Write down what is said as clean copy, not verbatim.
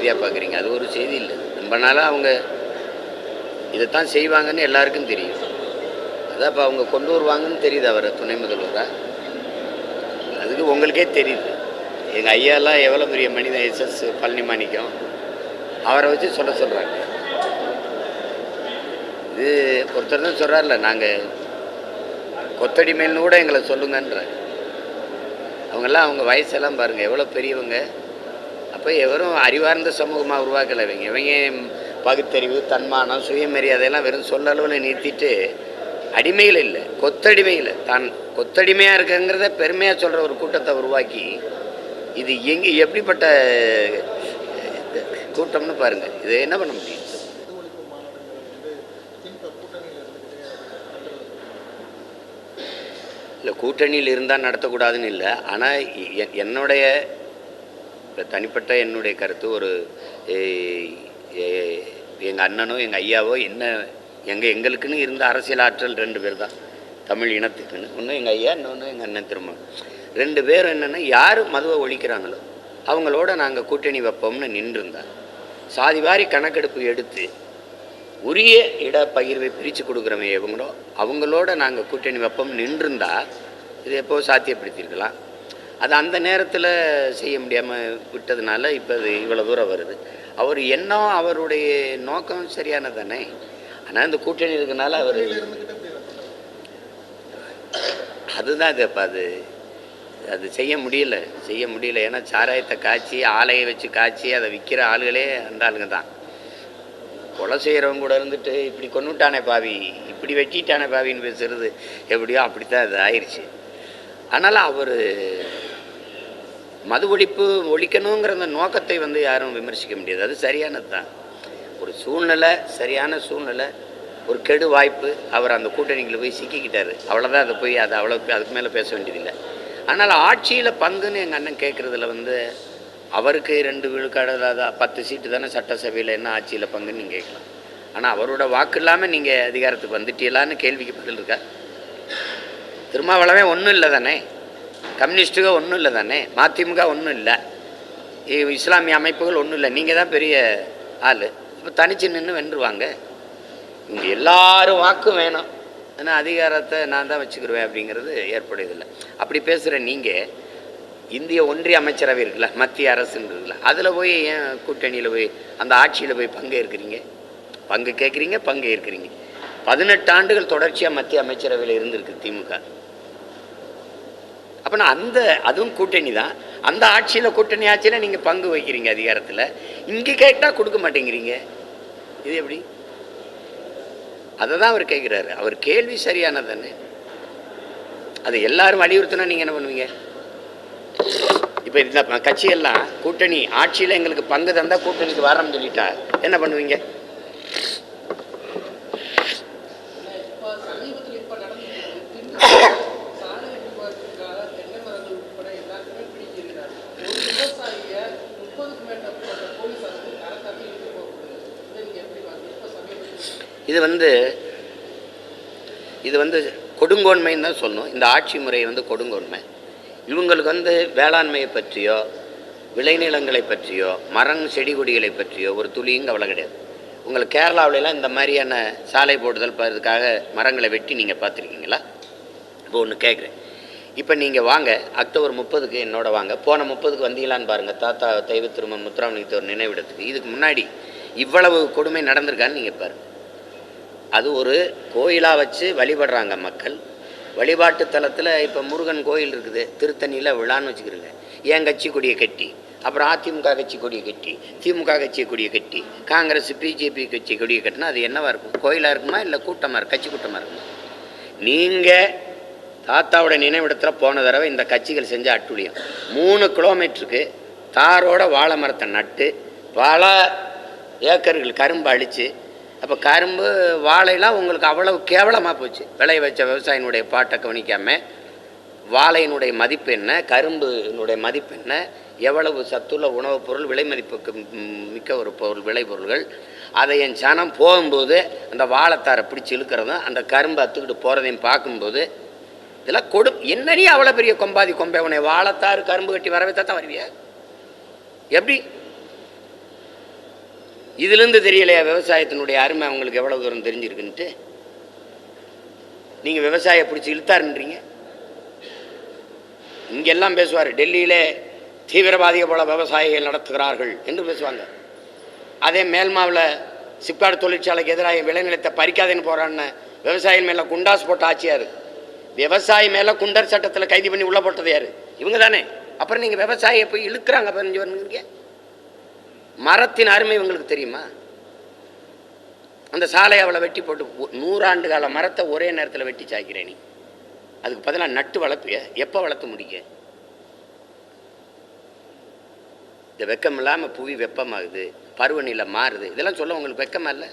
செய்தியாக பார்க்குறீங்க. அது ஒரு செய்தி இல்லை. ரொம்ப நாளாக அவங்க இதைத்தான் செய்வாங்கன்னு எல்லாருக்கும் தெரியும். அதான் இப்போ அவங்க கொண்டு வருவாங்கன்னு தெரியுது அவரை துணை முதல்வராக. அதுக்கு உங்களுக்கே தெரியுது. எங்கள் ஐயாலாம் எவ்வளோ பெரிய மனிதன், எஸ்எஸ் பழனி மாணிக்கம், அவரை வச்சு சொல்கிறாங்க. இது ஒருத்தர் தான் சொல்கிறார்ல, நாங்கள் கொத்தடிமைன்னு கூட எங்களை சொல்லுங்கன்றாங்க. அவங்கெல்லாம் அவங்க வயசெல்லாம் பாருங்கள் எவ்வளோ பெரியவங்க. அப்போ எவரும் அறிவார்ந்த சமூகமாக உருவாக்கலை. இவங்க பகுத்தறிவு, தன்மானம், சுயமரியாதையெல்லாம் வெறும் சொல்லளவில் நிறுத்திட்டு அடிமையில் இல்லை, கொத்தடிமையில் தான் கொத்தடிமையாக இருக்குங்கிறத பெருமையாக சொல்கிற ஒரு கூட்டத்தை உருவாக்கி, இது எங்கே எப்படிப்பட்ட கூட்டம்னு பாருங்கள். இது என்ன பண்ண முடியும்? இல்லை, கூட்டணியில் இருந்தால் நடத்தக்கூடாதுன்னு இல்லை. ஆனால் என்னுடைய தனிப்பட்ட என்னுடைய கருத்து, ஒரு எங்கள் அண்ணனோ எங்கள் ஐயாவோ என்ன எங்களுக்குன்னு இருந்த அரசியல் ஆற்றல் 2 பேர் தான் தமிழ் இனத்துக்குன்னு. ஒன்று எங்கள் ஐயா, இன்னொன்று எங்கள் அண்ணன் திருமணம். 2 பேரும் என்னென்னா, யார் மதுவை ஒழிக்கிறாங்களோ அவங்களோட நாங்கள் கூட்டணி வைப்போம்னு நின்றுருந்தா, சாதிவாரி கணக்கெடுப்பு எடுத்து உரிய இட பகிர்வை பிரித்து கொடுக்குறவங்க எவங்களோ அவங்களோட நாங்கள் கூட்டணி வைப்போம் நின்றுருந்தா இது எப்போது சாத்தியப்படுத்தியிருக்கலாம். அது அந்த நேரத்தில் செய்ய முடியாமல் விட்டதுனால இப்போ அது இவ்வளோ தூரம் வருது. அவர் எண்ணம், அவருடைய நோக்கம் சரியானது தானே. ஆனால் இந்த கூட்டணி இருக்கனால அவர் அதுதான் இது. இப்போ அது செய்ய முடியல. ஏன்னா சாராயத்தை காய்ச்சி, ஆலையை வச்சு காய்ச்சி அதை விற்கிற ஆளுகளே அந்த ஆளுங்க தான். கொலை செய்கிறவங்க கூட இருந்துட்டு இப்படி கொண்டுட்டானே பாவி, இப்படி வெட்டிட்டானே பாவின்னு பேசுகிறது எப்படியோ அப்படித்தான் அது ஆயிடுச்சு. அதனால் அவர் மது ஒழிப்பு ஒழிக்கணுங்கிற அந்த நோக்கத்தை யாரும் விமர்சிக்க முடியாது. அது சரியானது தான். ஒரு சூழ்நிலை, சரியான சூழ்நிலை, ஒரு கெடு வாய்ப்பு, அவர் அந்த கூட்டணிகளை போய் சிக்கிக்கிட்டார். அவ்வளோதான். அதை போய் அவ்வளோ அதுக்கு மேலே பேச வேண்டியதில்லை. ஆனால் ஆட்சியில் பங்குன்னு எங்கள் அண்ணன் கேட்குறதுல அவருக்கு 2 விழுக்காடு, அதாவது 10 சீட்டு தானே சட்டசபையில், என்ன ஆட்சியில் பங்குன்னு நீங்கள் கேட்கலாம். ஆனால் அவரோட வாக்கு இல்லாமல் நீங்கள் அதிகாரத்துக்கு வந்துட்டீங்களான்னு கேள்விக்கு பதில் இருக்கா? திருமாவளவே ஒன்றும் இல்லை தானே, கம்யூனிஸ்ட்டுக ஒன்றும் இல்லை தானே, மதிமுக ஒன்றும் இல்லை, இஸ்லாமிய அமைப்புகள் ஒன்றும் இல்லை. நீங்கள் தான் பெரிய ஆள். இப்போ தனிச்சு நின்று வென்றுவாங்க. இங்கே எல்லாரும் வாக்கும் வேணும், ஏன்னா அதிகாரத்தை நான் தான் வச்சுக்கிடுவேன் அப்படிங்கிறது ஏற்படுவதில்லை. அப்படி பேசுகிற நீங்கள் இந்திய ஒன்றிய அமைச்சரவை இருக்குல்ல, மத்திய அரசுன்னு இருக்குல்ல, அதில் போய் ஏன் கூட்டணியில் போய் அந்த ஆட்சியில் போய் பங்கு இருக்கிறீங்க? பங்கு கேட்குறீங்க, பங்கு இருக்கிறீங்க. 18 ஆண்டுகள் தொடர்ச்சியாக மத்திய அமைச்சரவையில் இருந்திருக்கு திமுக. அப்போனா அதுவும் கூட்டணி தான். அந்த ஆட்சியில், கூட்டணி ஆட்சியில் நீங்கள் பங்கு வைக்கிறீங்க அதிகாரத்தில். இங்கே கேட்டால் கொடுக்க மாட்டேங்கிறீங்க. இது எப்படி? அதை தான் அவர் கேட்குறாரு. அவர் கேள்வி சரியானது தானே. அதை எல்லாரும் வலியுறுத்தினா நீங்கள் என்ன பண்ணுவீங்க? இப்போ இந்த கட்சியெல்லாம் கூட்டணி ஆட்சியில் எங்களுக்கு பங்கு தந்தால் கூட்டணிக்கு வரோம்னு சொல்லிட்டா என்ன பண்ணுவீங்க? இது கொடுங்கோன்மைன்னு தான் சொல்லணும். இந்த ஆட்சி முறை கொடுங்கோன்மை. இவங்களுக்கு வேளாண்மையை பற்றியோ, விளைநிலங்களை பற்றியோ, மரம் செடி கொடிகளை பற்றியோ ஒரு துளியும் கவலை கிடையாது. உங்களுக்கு கேரளாவிலலாம் இந்த மாதிரியான சாலை போடுதல் இதுக்காக மரங்களை வெட்டி நீங்கள் பார்த்துருக்கீங்களா? இப்போ ஒன்று கேட்குறேன். இப்போ நீங்கள் வாங்க, அக்டோபர் 30க்கு என்னோட வாங்க. போன 30க்கு வந்தீங்களான்னு பாருங்கள், தாத்தா தெய்வ திருமன் முத்துராமலிங்கத்தோர் நினைவிடத்துக்கு. இதுக்கு முன்னாடி இவ்வளவு கொடுமை நடந்திருக்கான்னு நீங்கள் பாருங்கள். அது ஒரு கோயிலாக வச்சு வழிபடுறாங்க மக்கள். வழிபாட்டு தலத்தில் இப்போ முருகன் கோயில் இருக்குது, திருத்தணியில் விழான்னு வச்சுக்கிறோங்க. என் கட்சி கொடியை கட்டி, அப்புறம் அதிமுக கட்சி கொடியை கட்டி, திமுக கட்சி கொடியை கட்டி, காங்கிரஸ் பிஜேபி கட்சி கொடியை கட்டினா அது என்னவாக இருக்கும்? கோயிலாக இருக்குமா, இல்லை கூட்டமாக கட்சி கூட்டமாக இருக்குமா? நீங்கள் தாத்தாவோட நினைவிடத்தில் போன தடவை இந்த கட்சிகள் செஞ்ச அட்டுழியம். 3 கிலோமீட்டருக்கு தாரோட வாழை மரத்தை நட்டு பல ஏக்கர்கள் கரும்பு அழித்து, அப்போ கரும்பு வாழைலாம் உங்களுக்கு அவ்வளவு கேவலமாக போச்சு. விளைய வச்ச விவசாயினுடைய பாட்டை கவனிக்காமல் வாழையினுடைய மதிப்பு என்ன, கரும்பினுடைய மதிப்பு என்ன, எவ்வளவு சத்துள்ள உணவுப் பொருள், விலை மதிப்புக்கு மிக்க ஒரு பொருள், விளைபொருள்கள். அதை என் சனம் போகும்போது அந்த வாழைத்தாரை பிடிச்சி இழுக்கிறதும் அந்த கரும்பு அத்துக்கிட்டு போகிறதையும் பார்க்கும்போது இதெல்லாம் என்னடி அவ்வளோ பெரிய கொம்பை உன்னை வாழைத்தாறு கரும்பு கட்டி வரவே தான் வருவியா? எப்படி இதிலிருந்து தெரியலையா விவசாயத்தினுடைய அருமை அவங்களுக்கு எவ்வளோ தூரம் தெரிஞ்சிருக்குன்ட்டு? நீங்கள் விவசாயியை பிடிச்சி இழுத்தாருன்றீங்க. இங்கெல்லாம் பேசுவார், டெல்லியிலே தீவிரவாதியை போல விவசாயிகள் நடத்துகிறார்கள் என்று பேசுவாங்க. அதே மேல்மாவில் சிப்காட் தொழிற்சாலைக்கு எதிராக விளைநிலத்தை பறிக்காதேன்னு போகிறான்னு விவசாயிகள் மேலே குண்டாஸ் போட்ட ஆட்சியார். விவசாயி மேலே குண்டர் சட்டத்தில் கைது பண்ணி உள்ள போட்டது யார்? இவங்க தானே. அப்புறம் நீங்கள் விவசாயியை போய் இழுக்கிறாங்க 15 வருங்க. மரத்தின் அருமை இவங்களுக்கு தெரியுமா? அந்த சாலை அவளை வெட்டி போட்டு 100 ஆண்டு கால மரத்தை ஒரே நேரத்தில் வெட்டி சாய்க்கிறேன். நீ அதுக்கு பதிலாக நட்டு வளர்ப்பிய. எப்போ வளர்த்து முடிக்க? இந்த வெக்கம் இல்லாமல் புவி வெப்பமாகுது, பருவநிலை மாறுது, இதெல்லாம் சொல்ல உங்களுக்கு வெக்கமா இல்லை?